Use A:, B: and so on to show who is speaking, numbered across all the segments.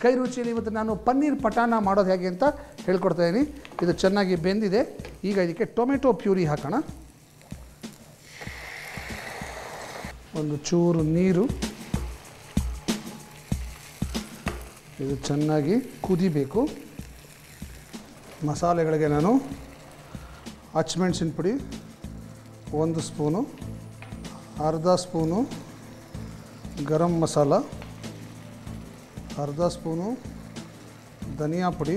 A: ಕೈ ರುಚಿಯಲ್ಲಿ ಇವತ್ತು ನಾನು ಪನ್ನೀರ್ ಪಟಾಣ ಮಾಡೋದು ಹೇಗೆ ಅಂತ ಹೇಳ್ಕೊಡ್ತಾ ಇದ್ದೀನಿ. ಇದು ಚೆನ್ನಾಗಿ ಬೆಂದಿದೆ. ಈಗ ಇದಕ್ಕೆ ಟೊಮೆಟೊ ಪ್ಯೂರಿ ಹಾಕೋಣ. ಒಂದು ಚೂರು ನೀರು. ಇದು ಚೆನ್ನಾಗಿ ಕುದಿಬೇಕು. ಮಸಾಲೆಗಳಿಗೆ ನಾನು ಹಸಿಮೆಣಸಿನ ಪುಡಿ 1 ಸ್ಪೂನು, ಅರ್ಧ ಸ್ಪೂನು ಗರಂ ಮಸಾಲ, ಅರ್ಧ ಸ್ಪೂನು ಧನಿಯಾ ಪುಡಿ,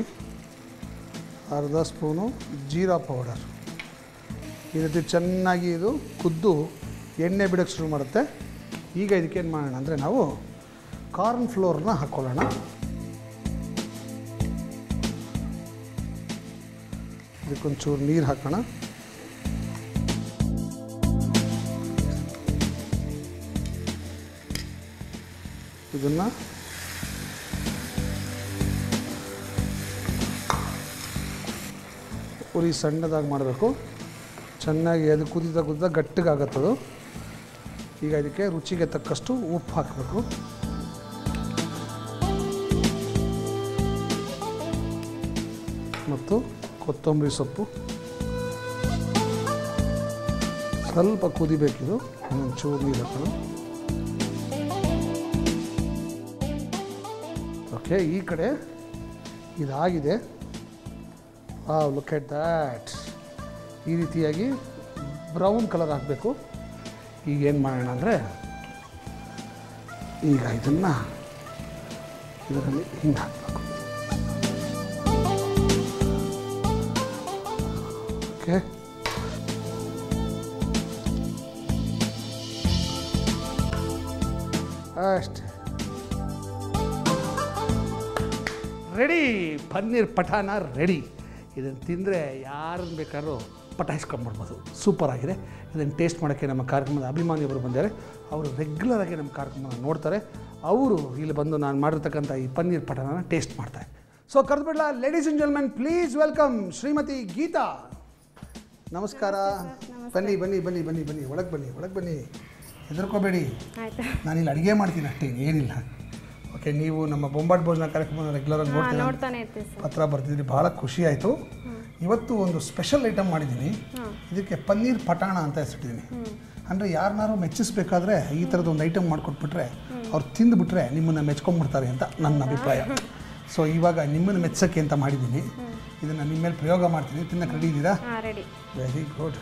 A: ಅರ್ಧ ಸ್ಪೂನು ಜೀರಾ ಪೌಡರ್. ಈ ರೀತಿ ಚೆನ್ನಾಗಿ ಇದು ಕುದ್ದು ಎಣ್ಣೆ ಬಿಡೋಕ್ಕೆ ಶುರು ಮಾಡುತ್ತೆ. ಈಗ ಇದಕ್ಕೇನು ಮಾಡೋಣ ಅಂದರೆ ನಾವು ಕಾರ್ನ್ ಫ್ಲೋರ್ನ ಹಾಕ್ಕೊಳ್ಳೋಣ. ಇದಕ್ಕೊಂಚೂರು ನೀರು ಹಾಕೋಣ. ಇದನ್ನು ಉರಿ ಸಣ್ಣದಾಗಿ ಮಾಡಬೇಕು. ಚೆನ್ನಾಗಿ ಅದು ಕುದಿದ ಗಟ್ಟಿಗಾಗತ್ತದು. ಈಗ ಇದಕ್ಕೆ ರುಚಿಗೆ ತಕ್ಕಷ್ಟು ಉಪ್ಪು ಹಾಕಬೇಕು. ಮತ್ತು ಕೊತ್ತಂಬರಿ ಸೊಪ್ಪು. ಸ್ವಲ್ಪ ಕುದಿಬೇಕಿದು. ಒಂಚೂರು ನೀರು ಹಾಕೋಣ. ಓಕೆ, ಈ ಕಡೆ ಇದಾಗಿದೆ. Look at that. ಈ ರೀತಿಯಾಗಿ ಬ್ರೌನ್ ಕಲರ್ ಆಗಬೇಕು. ಈಗ ಏನು ಮಾಡೋಣ ಅಂದರೆ ಈಗ ಇದರಲ್ಲಿ ಹಿಂಗೆ ಹಾಕಬೇಕು. ಓಕೆ, ಅಷ್ಟೇ. Ready, paneer Pathan ready. ಇದನ್ನು ತಿಂದರೆ ಯಾರನ್ನು ಬೇಕಾದ್ರೂ ಪಟಾಯಿಸ್ಕೊಂಡ್ಬಿಡ್ಬೋದು. ಸೂಪರ್ ಆಗಿದೆ. ಇದನ್ನು ಟೇಸ್ಟ್ ಮಾಡೋಕ್ಕೆ ನಮ್ಮ ಕಾರ್ಯಕ್ರಮದ ಅಭಿಮಾನಿಯವರು ಬಂದಿದ್ದಾರೆ. ಅವರು ರೆಗ್ಯುಲರಾಗಿ ನಮ್ಮ ಕಾರ್ಯಕ್ರಮನ ನೋಡ್ತಾರೆ. ಅವರು ಇಲ್ಲಿ ಬಂದು ನಾನು ಮಾಡಿರ್ತಕ್ಕಂಥ ಈ ಪನ್ನೀರ್ ಪಠಾಣನ ಟೇಸ್ಟ್ ಮಾಡ್ತಾರೆ. ಸೊ ಕರೆದುಬಿಡ್ಲಾ? Ladies and gentlemen, please welcome Shrimati Geetha. ನಮಸ್ಕಾರ. ಬನ್ನಿ ಬನ್ನಿ ಬನ್ನಿ ಬನ್ನಿ ಬನ್ನಿ ಒಳಗೆ ಬನ್ನಿ, ಒಳಗೆ ಬನ್ನಿ. ಹೆದರ್ಕೋಬೇಡಿ, ನಾನಿಲ್ಲಿ ಅಡುಗೆ ಮಾಡ್ತೀನಿ ಅಷ್ಟೇ, ಏನಿಲ್ಲ. ಓಕೆ, ನೀವು ನಮ್ಮ ಬೊಂಬಾಟ್ ಭೋಜನ ಕಾರ್ಯಕ್ರಮನ ರೆಗ್ಯುಲರಾಗಿ ನೋಡ್ತೀನಿ, ಪತ್ರ ಬರ್ತಿದ್ರಿ, ಭಾಳ ಖುಷಿ ಆಯಿತು. ಇವತ್ತು ಒಂದು ಸ್ಪೆಷಲ್ ಐಟಮ್ ಮಾಡಿದ್ದೀನಿ. ಇದಕ್ಕೆ ಪನ್ನೀರ್ ಪಟಾಣ ಅಂತ ಹೆಸರಿಟ್ಟಿದ್ದೀನಿ. ಅಂದರೆ ಯಾರನ್ನಾರು ಮೆಚ್ಚಿಸ್ಬೇಕಾದ್ರೆ ಈ ಥರದ್ದು ಒಂದು ಐಟಮ್ ಮಾಡಿಕೊಟ್ಬಿಟ್ರೆ ಅವ್ರು ತಿಂದುಬಿಟ್ರೆ ನಿಮ್ಮನ್ನು ಮೆಚ್ಕೊಂಡ್ಬಿಡ್ತಾರೆ ಅಂತ ನನ್ನ ಅಭಿಪ್ರಾಯ. ಸೊ ಇವಾಗ ನಿಮ್ಮನ್ನು ಮೆಚ್ಚೋಕ್ಕೆ ಅಂತ ಮಾಡಿದ್ದೀನಿ. ಇದನ್ನು ನಿಮ್ಮ ಮೇಲೆ ಪ್ರಯೋಗ ಮಾಡ್ತೀನಿ. ತಿನ್ನಕ್ಕೆ ರೆಡಿ ಇದ್ದೀರಾ? Very good.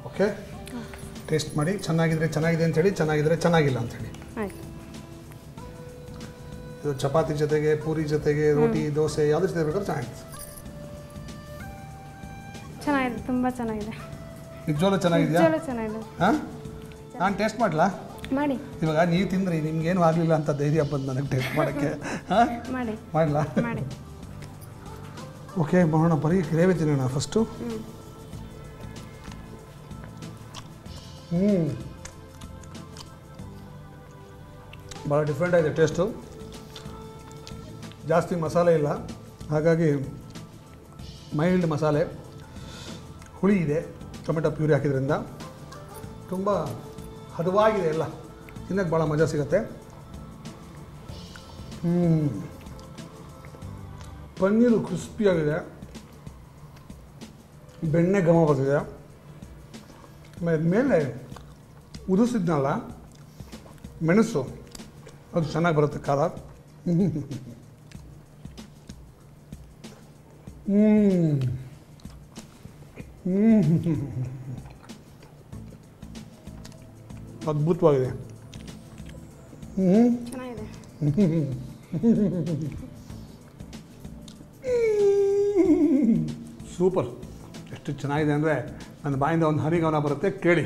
A: ಓಕೆ, ಟೇಸ್ಟ್ ಮಾಡಿ. ಚೆನ್ನಾಗಿದ್ರೆ ಚೆನ್ನಾಗಿದೆ ಅಂಥೇಳಿ, ಚೆನ್ನಾಗಿದ್ರೆ ಚೆನ್ನಾಗಿಲ್ಲ ಅಂಥೇಳಿ. ಇದು ಚಪಾತಿ ಜೊತೆಗೆ, ಪೂರಿ ಜೊತೆಗೆ, ರೋಟಿ, ದೋಸೆ ಯಾವುದ್ರ ಜೊತೆ ಬೇಕಾದ್ರೂ ಚೆನ್ನಾಗಿದೆ.
B: ಚೆನ್ನಾಗಿದೆ, ತುಂಬ ಚೆನ್ನಾಗಿದೆ.
A: ನಿಜವಾಗ್ಲೂ ಚೆನ್ನಾಗಿದೆಯಾ? ಹಾಂ, ನಾನು ಟೇಸ್ಟ್ ಮಾಡಲಾ?
B: ಮಾಡಿ.
A: ಇವಾಗ ನೀವು ತಿಂದ್ರಿ, ನಿಮ್ಗೇನು ಆಗಲಿಲ್ಲ ಅಂತ ಧೈರ್ಯ ಬಂದು ನನಗೆ ಟೇಸ್ಟ್ ಮಾಡೋಕ್ಕೆ. ಹಾಂ, ಮಾಡಲಾ? ಓಕೆ, ಮಾಡೋಣ. ಬರೀ ಗ್ರೇವಿ ತಿನ್ನೋಣ ಫಸ್ಟು. ಭಾಳ ಡಿಫ್ರೆಂಟ್ ಆಗಿದೆ ಟೇಸ್ಟು. ಜಾಸ್ತಿ ಮಸಾಲೆ ಇಲ್ಲ, ಹಾಗಾಗಿ ಮೈಲ್ಡ್ ಮಸಾಲೆ, ಹುಳಿ ಇದೆ. ಟೊಮೆಟೊ ಪ್ಯೂರಿ ಹಾಕಿದ್ರಿಂದ ತುಂಬ ಹದವಾಗಿದೆ ಎಲ್ಲ. ತಿನ್ನಕ್ಕೆ ಭಾಳ ಮಜಾ ಸಿಗುತ್ತೆ. ಪನ್ನೀರು ಕ್ರಿಸ್ಪಿಯಾಗಿದೆ, ಬೆಣ್ಣೆ ಘಮ ಬರ್ತಿದೆ. ಮೇಲೆ ಉದಿಸಿದ್ನಲ್ಲ ಮೆಣಸು, ಅದು ಚೆನ್ನಾಗಿ ಬರುತ್ತೆ ಖಾರ. ಅದ್ಭುತವಾಗಿದೆ. ಸೂಪರ್. ಎಷ್ಟು ಚೆನ್ನಾಗಿದೆ ಅಂದರೆ ನನ್ನ ಬಾಯಿಂದ ಒಂದು ಹನಿಗವನ ಬರುತ್ತೆ, ಕೇಳಿ.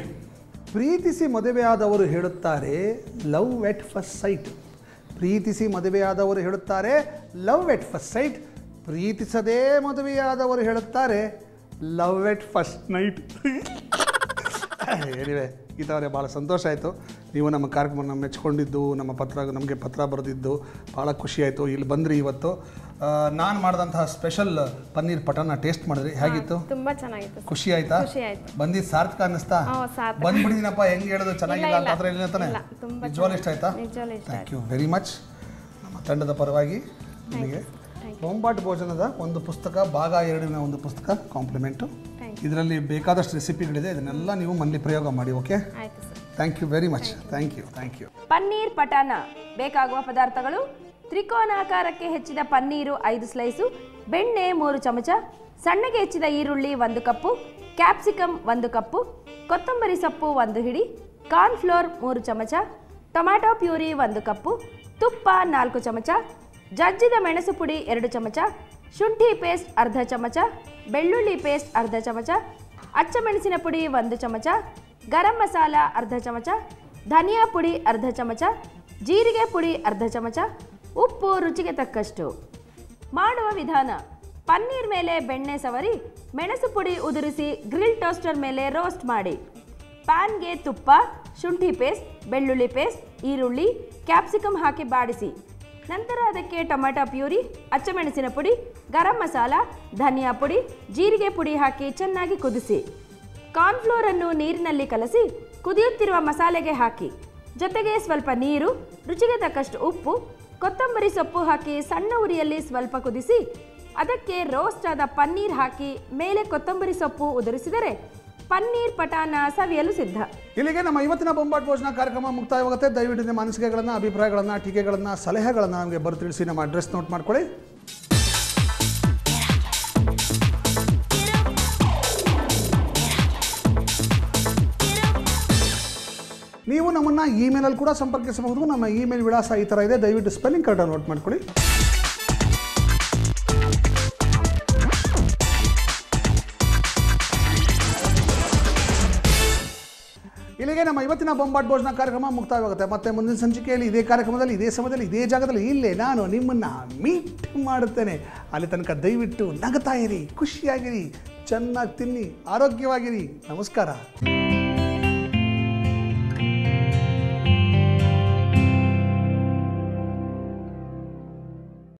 A: ಪ್ರೀತಿಸಿ ಮದುವೆಯಾದವರು ಹೇಳುತ್ತಾರೆ ಲವ್ ಎಟ್ ಫಸ್ಟ್ ಸೈಟ್. ಪ್ರೀತಿಸಿ ಮದುವೆಯಾದವರು ಹೇಳುತ್ತಾರೆ ಲವ್ ಎಟ್ ಫಸ್ಟ್ ಸೈಟ್. ಪ್ರೀತಿಸದೇ ಮದುವೆಯಾದವರು ಹೇಳುತ್ತಾರೆ ಲವ್ ಎಟ್ ಫಸ್ಟ್ ನೈಟ್. ಏನಿವೆ ಗೀತಾವರೇ, ಭಾಳ ಸಂತೋಷ ಆಯಿತು. ನೀವು ನಮ್ಮ ಕಾರ್ಯಕ್ರಮವನ್ನು ಮೆಚ್ಕೊಂಡಿದ್ದು ನಮಗೆ ಪತ್ರ ಬರೆದಿದ್ದು ಭಾಳ ಖುಷಿಯಾಯಿತು. ಇಲ್ಲಿ ಬಂದ್ರಿ ಇವತ್ತು. ನಾನು ಮಾಡಿದಂತಹ ಸ್ಪೆಷಲ್ ಪನ್ನೀರ್ ಪಟಾನ ಟೇಸ್ಟ್ ಮಾಡಿದ್ರಿ, ಹೇಗಿತ್ತು?
B: ತುಂಬಾ ಚೆನ್ನಾಗಿತ್ತು.
A: ಖುಷಿ ಆಯ್ತಾ? ಬಂದಿದ್ದು ಸಾರ್ಥಕ ಅನ್ನಿಸ್ತಾ? ಬಂದ್ಬಿಟ್ಟಿದ್ದೀನಪ್ಪ, ಹೆಂಗೆ ಹೇಳೋದು ಚೆನ್ನಾಗಿಲ್ಲ ಅಂತ ಹತ್ರ ಇಲ್ಲ ತಾನೆ? ನಿಜವಾಗ್ಲೂ ಇಷ್ಟ ಆಯ್ತಾ? Thank you very much. ನಮ್ಮ ತಂಡದ ಪರವಾಗಿ ನಿಮಗೆ ಬೊಂಬಾಟ್ ಭೋಜನದ ಒಂದು ಪುಸ್ತಕ ಭಾಗ 2ನ ಒಂದು ಪುಸ್ತಕ ಕಾಂಪ್ಲಿಮೆಂಟು. ಇದರಲ್ಲಿ ಬೇಕಾದಷ್ಟು ರೆಸಿಪಿಗಳಿದೆ, ಇದನ್ನೆಲ್ಲ ನೀವು ಮನೇಲಿ ಪ್ರಯೋಗ ಮಾಡಿ. Okay, thank you very much. Thank you.
C: Paneer ಪಟಾನ ಬೇಕಾಗುವ ಪದಾರ್ಥಗಳು: ತ್ರಿಕೋನಾಕಾರಕ್ಕೆ ಹೆಚ್ಚಿದ ಪನ್ನೀರು 5 ಸ್ಲೈಸು, ಬೆಣ್ಣೆ 3 ಚಮಚ, ಸಣ್ಣಗೆ ಹೆಚ್ಚಿದ ಈರುಳ್ಳಿ 1 ಕಪ್ಪು, ಕ್ಯಾಪ್ಸಿಕಮ್ 1 ಕಪ್ಪು, ಕೊತ್ತಂಬರಿ ಸೊಪ್ಪು 1 ಹಿಡಿ, ಕಾರ್ನ್ಫ್ಲೋರ್ 3 ಚಮಚ, ಟೊಮ್ಯಾಟೊ ಪ್ಯೂರಿ 1 ಕಪ್ಪು, ತುಪ್ಪ 4 ಚಮಚ, ಜಜ್ಜಿದ ಮೆಣಸು ಪುಡಿ 2 ಚಮಚ, ಶುಂಠಿ ಪೇಸ್ಟ್ ಅರ್ಧ ಚಮಚ, ಬೆಳ್ಳುಳ್ಳಿ ಪೇಸ್ಟ್ ಅರ್ಧ ಚಮಚ, ಅಚ್ಚಮೆಣಸಿನ ಪುಡಿ 1 ಚಮಚ, ಗರಂ ಮಸಾಲ ಅರ್ಧ ಚಮಚ, ಧನಿಯಾ ಪುಡಿ ಅರ್ಧ ಚಮಚ, ಜೀರಿಗೆ ಪುಡಿ ಅರ್ಧ ಚಮಚ, ಉಪ್ಪು ರುಚಿಗೆ ತಕ್ಕಷ್ಟು. ಮಾಡುವ ವಿಧಾನ: ಪನ್ನೀರ್ ಮೇಲೆ ಬೆಣ್ಣೆ ಸವರಿ ಮೆಣಸು ಪುಡಿ ಉದುರಿಸಿ ಗ್ರಿಲ್ ಟೋಸ್ಟರ್ ಮೇಲೆ ರೋಸ್ಟ್ ಮಾಡಿ. ಪ್ಯಾನ್ಗೆ ತುಪ್ಪ, ಶುಂಠಿ ಪೇಸ್ಟ್, ಬೆಳ್ಳುಳ್ಳಿ ಪೇಸ್ಟ್, ಈರುಳ್ಳಿ, ಕ್ಯಾಪ್ಸಿಕಮ್ ಹಾಕಿ ಬಾಡಿಸಿ. ನಂತರ ಅದಕ್ಕೆ ಟೊಮ್ಯಾಟೊ ಪ್ಯೂರಿ, ಅಚ್ಚಮೆಣಸಿನ ಪುಡಿ, ಗರಂ ಮಸಾಲ, ಧನಿಯಾ ಪುಡಿ, ಜೀರಿಗೆ ಪುಡಿ ಹಾಕಿ ಚೆನ್ನಾಗಿ ಕುದಿಸಿ. ಕಾರ್ನ್ಫ್ಲೋರನ್ನು ನೀರಿನಲ್ಲಿ ಕಲಸಿ ಕುದಿಯುತ್ತಿರುವ ಮಸಾಲೆಗೆ ಹಾಕಿ. ಜೊತೆಗೆ ಸ್ವಲ್ಪ ನೀರು, ರುಚಿಗೆ ತಕ್ಕಷ್ಟು ಉಪ್ಪು, ಕೊತ್ತಂಬರಿ ಸೊಪ್ಪು ಹಾಕಿ ಸಣ್ಣ ಉರಿಯಲ್ಲಿ ಸ್ವಲ್ಪ ಕುದಿಸಿ ಅದಕ್ಕೆ ರೋಸ್ಟ್ ಆದ ಪನ್ನೀರ್ ಹಾಕಿ ಮೇಲೆ ಕೊತ್ತಂಬರಿ ಸೊಪ್ಪು ಉದುರಿಸಿದರೆ ಪನ್ನೀರ್ ಪಟಾನ ಸವಿಯಲು ಸಿದ್ಧ.
A: ಇಲ್ಲಿಗೆ ನಮ್ಮ ಇವತ್ತಿನ ಬೊಂಬಾಟ್ ಭೋಜನ ಕಾರ್ಯಕ್ರಮ ಮುಕ್ತಾಯವಾಗುತ್ತೆ. ದಯವಿಟ್ಟು ನಿಮ್ಮ ಅನಿಸಿಕೆಗಳನ್ನು, ಅಭಿಪ್ರಾಯಗಳನ್ನು, ಟೀಕೆಗಳನ್ನು, ಸಲಹೆಗಳನ್ನು ನಮಗೆ ಬರೆದು ತಿಳಿಸಿ. ನಮ್ಮ ಅಡ್ರೆಸ್ ನೋಟ್ ಮಾಡ್ಕೊಳ್ಳಿ. ನೀವು ನಮ್ಮನ್ನು ಇಮೇಲಲ್ಲಿ ಕೂಡ ಸಂಪರ್ಕಿಸಬಹುದು. ನಮ್ಮ ಇಮೇಲ್ ವಿಳಾಸ ಈ ಥರ ಇದೆ, ದಯವಿಟ್ಟು ಸ್ಪೆಲ್ಲಿಂಗ್ ಕರೆಕ್ಟಾಗಿ ನೋಟ್ ಮಾಡ್ಕೊಳ್ಳಿ. ಇಲ್ಲಿಗೆ ನಮ್ಮ ಇವತ್ತಿನ ಬೊಂಬಾಟ್ ಭೋಜನ ಕಾರ್ಯಕ್ರಮ ಮುಕ್ತಾಯವಾಗುತ್ತೆ. ಮತ್ತೆ ಮುಂದಿನ ಸಂಚಿಕೆಯಲ್ಲಿ ಇದೇ ಕಾರ್ಯಕ್ರಮದಲ್ಲಿ, ಇದೇ ಸಮಯದಲ್ಲಿ, ಇದೇ ಜಾಗದಲ್ಲಿ ಇಲ್ಲೇ ನಾನು ನಿಮ್ಮನ್ನು ಮೀಟ್ ಮಾಡುತ್ತೇನೆ. ಅಲ್ಲಿ ತನಕ ದಯವಿಟ್ಟು ನಗತಾ ಇರಿ, ಖುಷಿಯಾಗಿರಿ, ಚೆನ್ನಾಗಿ ತಿನ್ನಿ, ಆರೋಗ್ಯವಾಗಿರಿ. ನಮಸ್ಕಾರ.